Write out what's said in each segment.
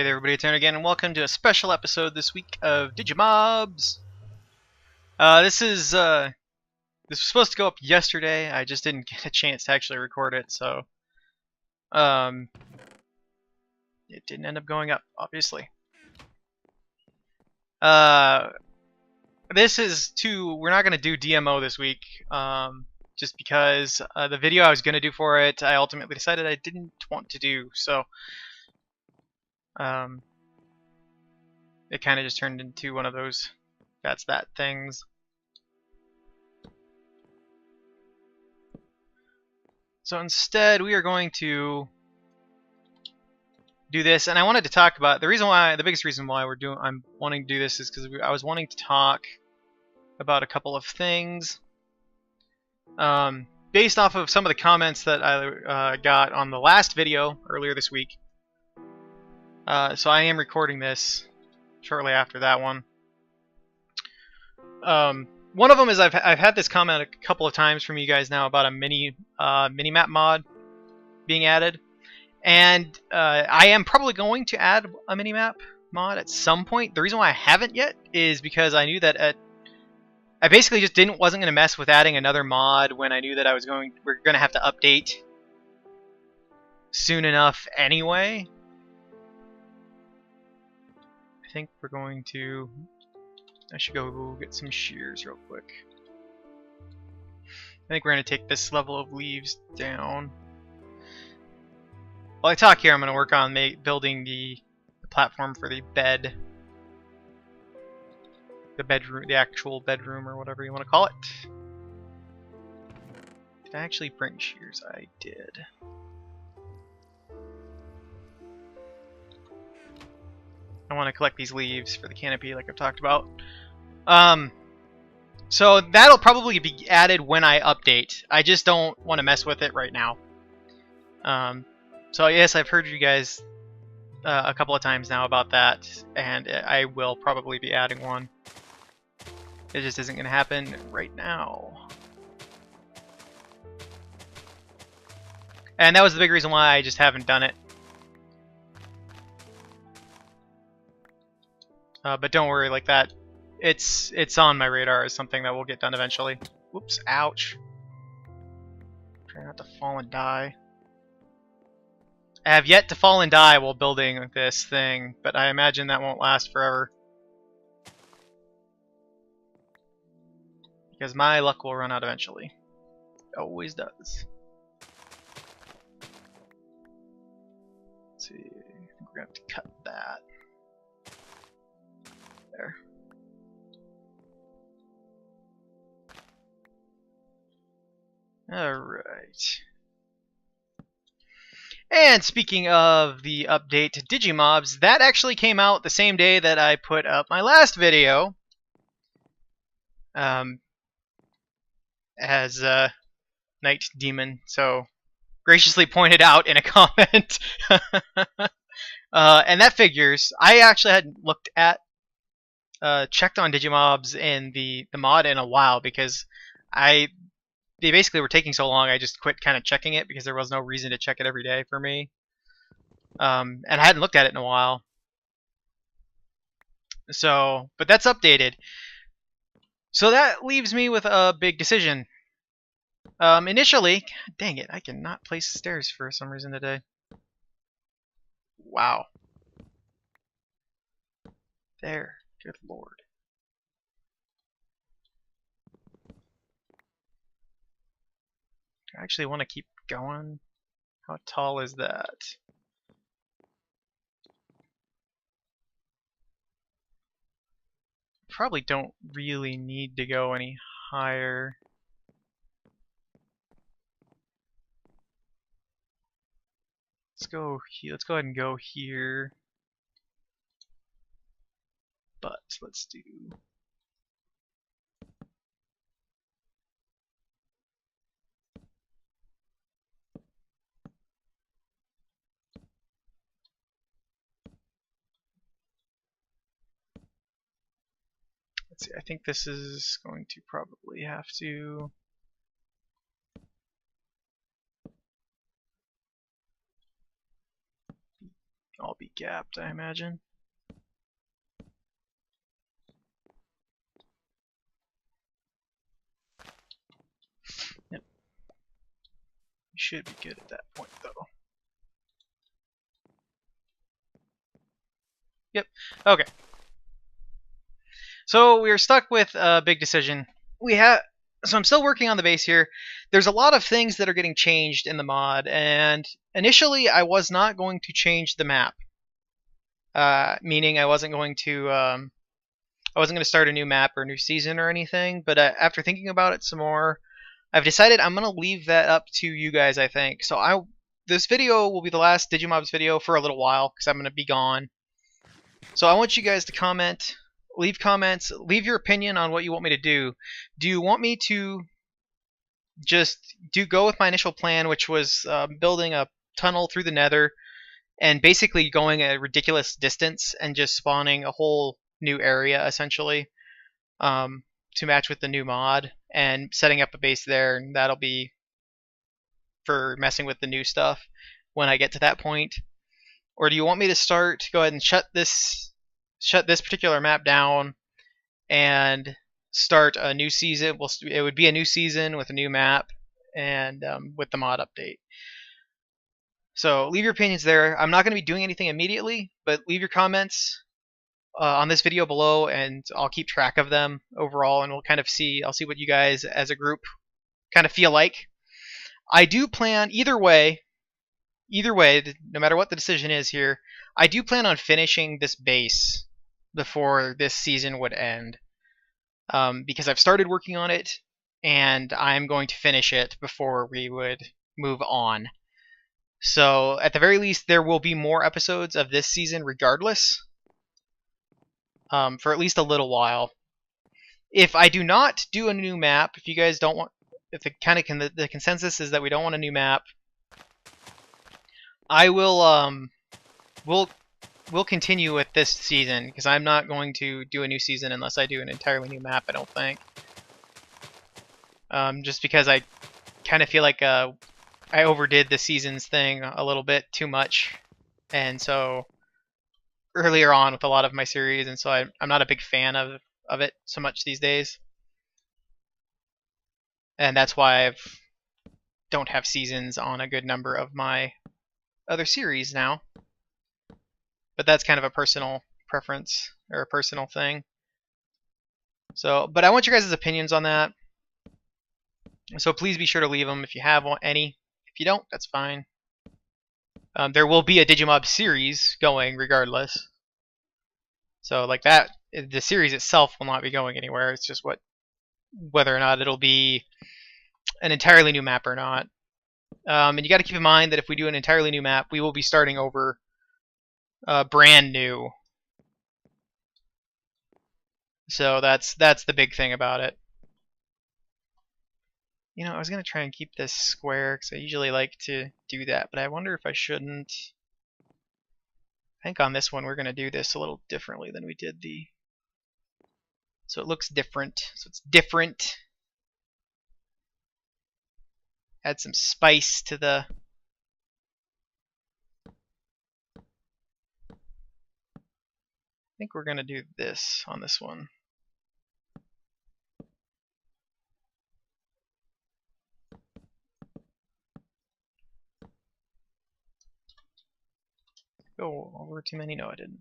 Hey there everybody, it's Aaron again, and welcome to a special episode this week of Digimobs! This was supposed to go up yesterday. I just didn't get a chance to actually record it, so it didn't end up going up, obviously. We're not going to do DMO this week, just because the video I was going to do for it, I ultimately decided I didn't want to do, so it kind of just turned into one of those that's that things. So instead, we are going to do this, and I wanted to talk about the biggest reason why I'm wanting to do this is because I was wanting to talk about a couple of things, based off of some of the comments that I got on the last video earlier this week. So I am recording this shortly after that one. One of them is I've had this comment a couple of times from you guys now about a mini-map mod being added, and I am probably going to add a mini-map mod at some point. The reason why I haven't yet is because I knew that I basically just wasn't going to mess with adding another mod when I knew that we're going to have to update soon enough anyway. I think we're going to. I should go get some shears real quick. I think we're going to take this level of leaves down. While I talk here, I'm going to work on building the platform for the bed. The bedroom, the actual bedroom, or whatever you want to call it. Did I actually bring shears? I did. I want to collect these leaves for the canopy like I've talked about. So that'll probably be added when I update. I just don't want to mess with it right now. So yes, I've heard you guys a couple of times now about that, and I will probably be adding one. It just isn't going to happen right now. And that was the big reason why I just haven't done it. But don't worry, like that. It's on my radar as something that will get done eventually. Whoops! Ouch! Try not to fall and die. I have yet to fall and die while building this thing, but I imagine that won't last forever. Because my luck will run out eventually. It always does. Let's see. I think we're gonna have to cut that. There. Alright. And speaking of the update to Digimobs, that actually came out the same day that I put up my last video. As Night Demon so graciously pointed out in a comment. And that figures. I actually hadn't looked at checked on Digimobs in the mod in a while because they basically were taking so long I just quit kind of checking it because there was no reason to check it every day for me. And I hadn't looked at it in a while. So, but that's updated. So that leaves me with a big decision. Initially, God dang it, I cannot place stairs for some reason today. Wow. There. Good lord. I actually want to keep going. How tall is that? Probably don't really need to go any higher. Let's go ahead and go here. But let's do let's see, I think this is going to probably have to all be gapped, I imagine. Yep. We should be good at that point, though. Yep. Okay. So we are stuck with a big decision. So I'm still working on the base here. There's a lot of things that are getting changed in the mod, and initially I was not going to change the map. Meaning I wasn't going to start a new map or a new season or anything. But after thinking about it some more, I've decided I'm gonna leave that up to you guys. I think so. This video will be the last Digimobs video for a little while because I'm gonna be gone. So I want you guys to comment, leave comments, leave your opinion on what you want me to do. Do you want me to just go with my initial plan, which was building a tunnel through the Nether and basically going a ridiculous distance and just spawning a whole new area essentially to match with the new mod and setting up a base there, and that'll be for messing with the new stuff when I get to that point? Or do you want me to go ahead and shut this particular map down and start a new season? It would be a new season with a new map and with the mod update. So leave your opinions there. I'm not going to be doing anything immediately, but leave your comments on this video below, and I'll keep track of them overall, and I'll see what you guys as a group kind of feel like. I do plan either way, no matter what the decision is here, I do plan on finishing this base before this season would end, because I've started working on it, and I'm going to finish it before we would move on. So at the very least, there will be more episodes of this season regardless, for at least a little while. If I do not do a new map, if you guys don't want, if the consensus is that we don't want a new map, I will we'll continue with this season, because I'm not going to do a new season unless I do an entirely new map, I don't think. Just because I kind of feel like I overdid the seasons thing a little bit too much, and so earlier on with a lot of my series, and so I'm not a big fan of it so much these days, and that's why I don't have seasons on a good number of my other series now. But that's kind of a personal preference or a personal thing. So, but I want your guys' opinions on that. So please be sure to leave them if you have any. If you don't, that's fine. There will be a Digimob series going regardless. So like that, the series itself will not be going anywhere. It's just whether or not it'll be an entirely new map or not. And you got to keep in mind that if we do an entirely new map, we will be starting over brand new. So that's the big thing about it. You know, I was going to try and keep this square because I usually like to do that, but I wonder if I shouldn't. I think on this one we're going to do this a little differently than we did the... So it looks different. So it's different. Add some spice to the... I think we're going to do this on this one. Go over too many? No, I didn't.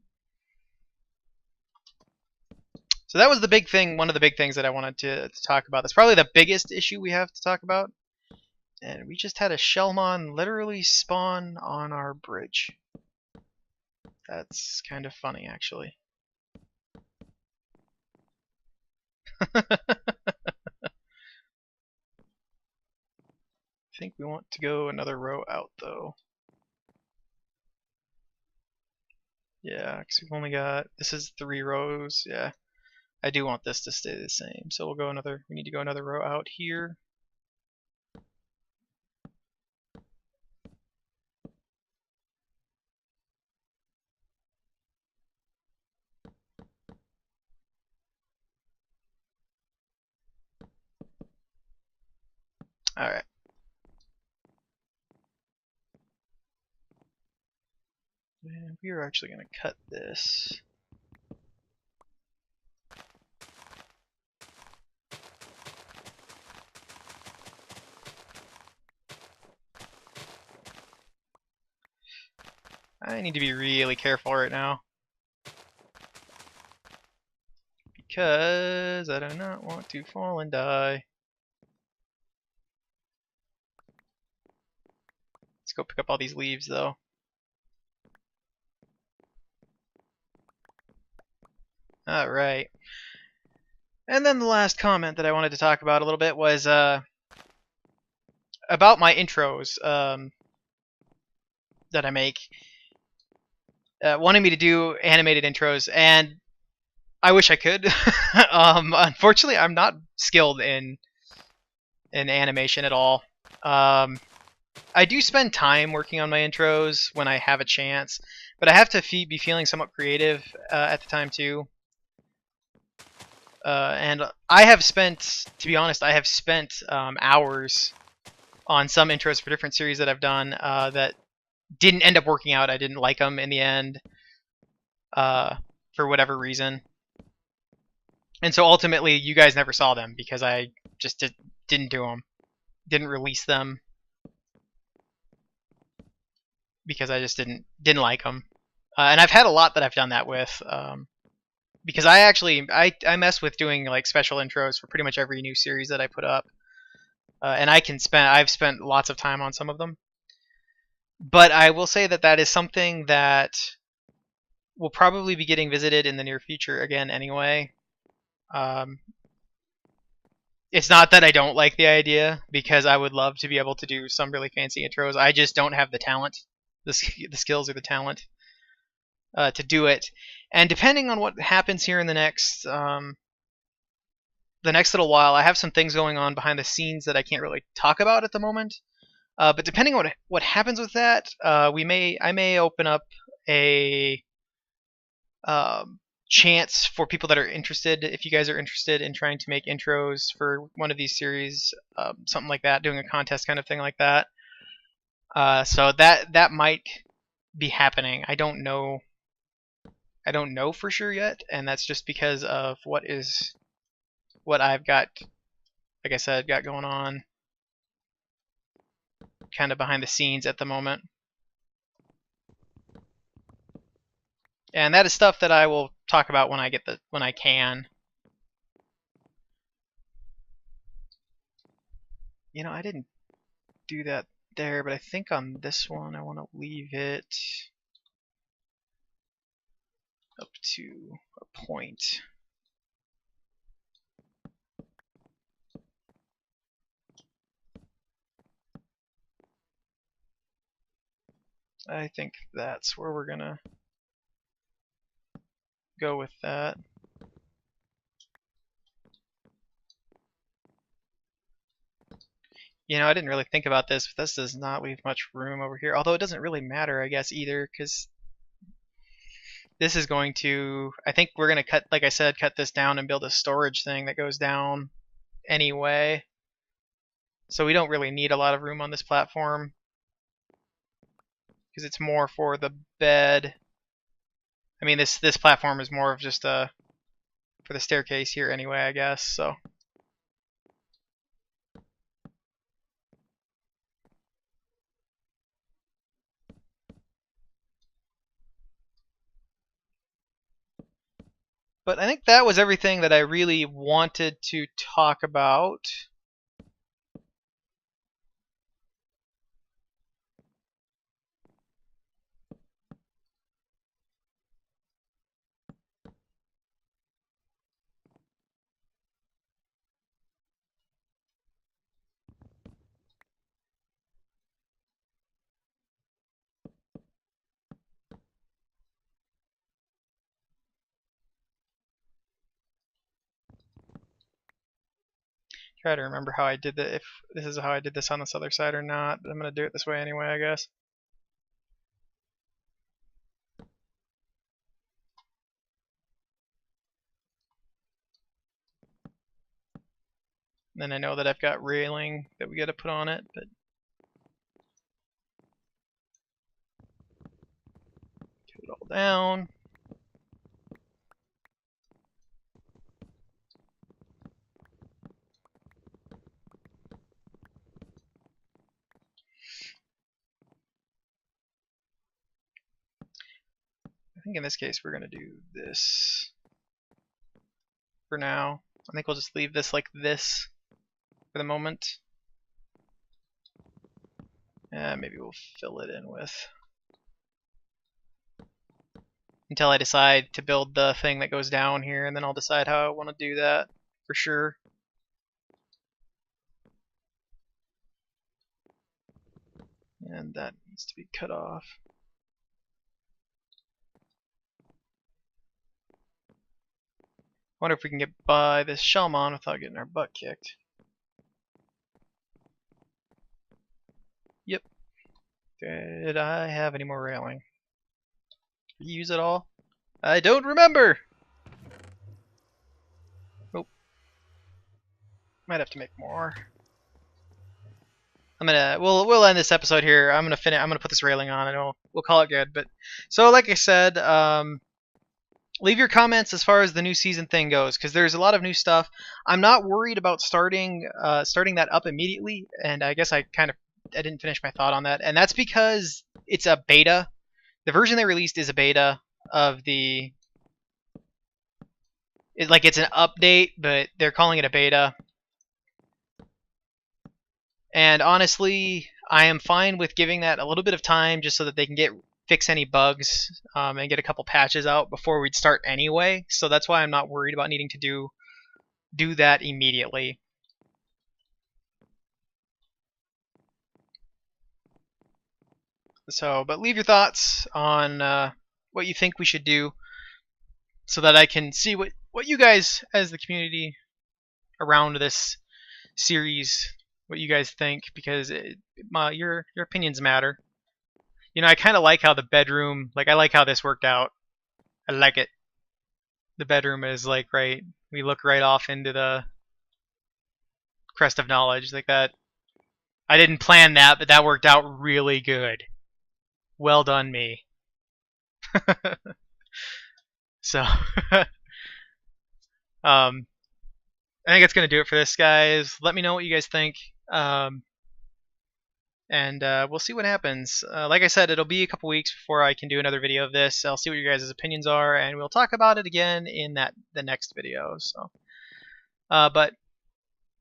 So that was the big thing, one of the big things that I wanted to talk about. That's probably the biggest issue we have to talk about. And we just had a Shellmon literally spawn on our bridge. That's kind of funny, actually. I think we want to go another row out, though. Yeah, because we've only got... This is 3 rows, yeah. I do want this to stay the same, so we need to go another row out here. Alright. And we're actually going to cut this. I need to be really careful right now, because I do not want to fall and die. Let's go pick up all these leaves, though. Alright. And then the last comment that I wanted to talk about a little bit was about my intros that I make. Wanting me to do animated intros, and I wish I could. Unfortunately, I'm not skilled in animation at all. I do spend time working on my intros when I have a chance, but I have to be feeling somewhat creative at the time too. And I have spent, to be honest, I have spent hours on some intros for different series that I've done that didn't end up working out. I didn't like them in the end for whatever reason. And so ultimately, you guys never saw them because I just didn't do them. Didn't release them because I just didn't like them. And I've had a lot that I've done that with. Because I actually I mess with doing like special intros for pretty much every new series that I put up. And I've spent lots of time on some of them. But I will say that that is something that will probably be getting visited in the near future again anyway. It's not that I don't like the idea, because I would love to be able to do some really fancy intros. I just don't have the talent, the skills or the talent to do it. And depending on what happens here in the next little while, I have some things going on behind the scenes that I can't really talk about at the moment. But depending on what happens with that, I may open up a chance for people that are interested. If you guys are interested in trying to make intros for one of these series, something like that, doing a contest kind of thing like that. So that might be happening. I don't know for sure yet, and that's just because of what I've got, like I said, got going on kind of behind the scenes at the moment. And that is stuff that I will talk about when I can. You know, I didn't do that there, but I think on this one I want to leave it up to a point. I think that's where we're gonna go with that. You know, I didn't really think about this, but this does not leave much room over here. Although it doesn't really matter, I guess, either, because this is going to, I think we're going to cut, like I said, cut this down and build a storage thing that goes down anyway. So we don't really need a lot of room on this platform, because it's more for the bed. I mean, this platform is more of just for the staircase here anyway, I guess, so. But I think that was everything that I really wanted to talk about. Try to remember how I did that, if this is how I did this on this other side or not, but I'm going to do it this way anyway, I guess. And then I know that I've got railing that we got to put on it, but it all down. I think in this case we're going to do this for now. I think we'll just leave this like this for the moment. Maybe we'll fill it in with until I decide to build the thing that goes down here, and then I'll decide how I want to do that for sure. And that needs to be cut off. Wonder if we can get by this Shellmon without getting our butt kicked. Yep. Did I have any more railing? Did we use it all? I don't remember! Oh. Might have to make more. We'll end this episode here. I'm gonna put this railing on and we'll call it good. But so like I said, leave your comments as far as the new season thing goes, because there's a lot of new stuff. I'm not worried about starting that up immediately, and I guess I didn't finish my thought on that, and that's because it's a beta. The version they released is a beta of the. It's an update, but they're calling it a beta. And honestly, I am fine with giving that a little bit of time just so that they can fix any bugs and get a couple patches out before we'd start anyway. So that's why I'm not worried about needing to do that immediately. So, but leave your thoughts on what you think we should do so that I can see what you guys as the community around this series, what you guys think, because your opinions matter. You know, I kind of like how the bedroom, I like how this worked out. I like it. The bedroom is we look right off into the crest of knowledge like that. I didn't plan that, but that worked out really good. Well done, me. So, I think that's going to do it for this, guys. Let me know what you guys think. And we'll see what happens. Like I said, it'll be a couple weeks before I can do another video of this. I'll see what your guys' opinions are, and we'll talk about it again in the next video. So, but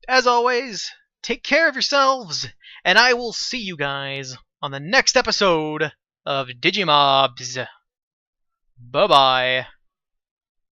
as always, take care of yourselves, and I will see you guys on the next episode of Digimobs. Bye-bye.